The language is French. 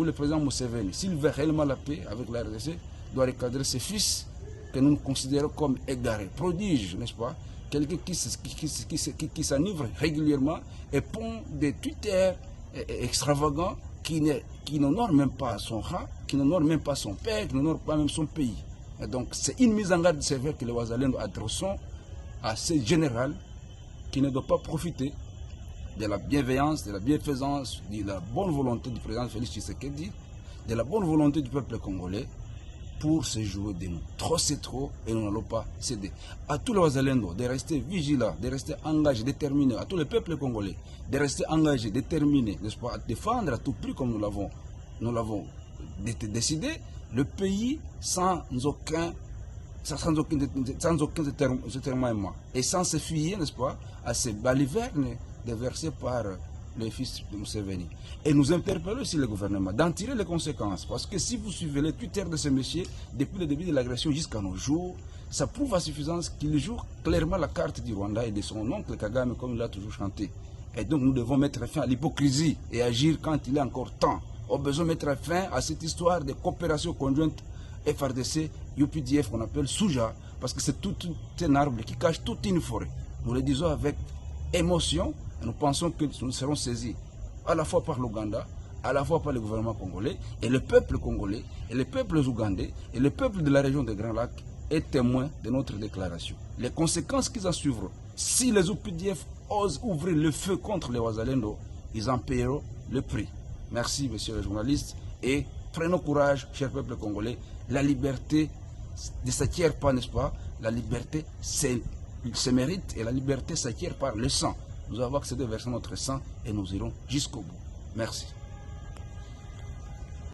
où le président Museveni, s'il veut réellement la paix avec la RDC, doit recadrer ses fils que nous considérons comme égarés, prodiges, n'est-ce pas? Quelqu'un qui s'enivre régulièrement et pond des Twitter extravagants qui n'honorent même pas son rang, qui n'honorent même pas son père, qui n'honorent pas même son pays. Et donc c'est une mise en garde sévère que les Wazalendo adressons à ces généraux qui ne doivent pas profiter de la bienveillance, de la bienfaisance, de la bonne volonté du président Félix Tshisekedi, de la bonne volonté du peuple congolais pour se jouer de nous. Trop c'est trop et nous n'allons pas céder. À tous les Wazalendo de rester vigilants, de rester engagés, déterminés, à tous les peuples congolais de rester engagés, déterminés, n'est-ce pas, à défendre à tout prix comme nous l'avons décidé, le pays sans aucun déterminement et sans se fier, n'est-ce pas, à ces balivernes déversées par les fils de Museveni. Et nous interpellons aussi le gouvernement d'en tirer les conséquences. Parce que si vous suivez les Twitter de ces messieurs, depuis le début de l'agression jusqu'à nos jours, ça prouve à suffisance qu'il joue clairement la carte du Rwanda et de son oncle Kagame comme il l'a toujours chanté. Et donc nous devons mettre fin à l'hypocrisie et agir quand il est encore temps. On a besoin de mettre fin à cette histoire de coopération conjointe FRDC, UPDF qu'on appelle Souja, parce que c'est tout un arbre qui cache toute une forêt. Nous le disons avec émotion. Nous pensons que nous serons saisis à la fois par l'Ouganda, à la fois par le gouvernement congolais, et le peuple congolais, et les peuples ougandais, et le peuple de la région des Grands Lacs est témoin de notre déclaration. Les conséquences qui en suivront, si les UPDF osent ouvrir le feu contre les Wazalendo, ils en paieront le prix. Merci, messieurs les journalistes, et prenons courage, cher peuple congolais. La liberté ne s'acquiert pas, n'est-ce pas? La liberté se mérite, et la liberté s'acquiert par le sang. Nous avons accédé à verser notre sang et nous irons jusqu'au bout. Merci.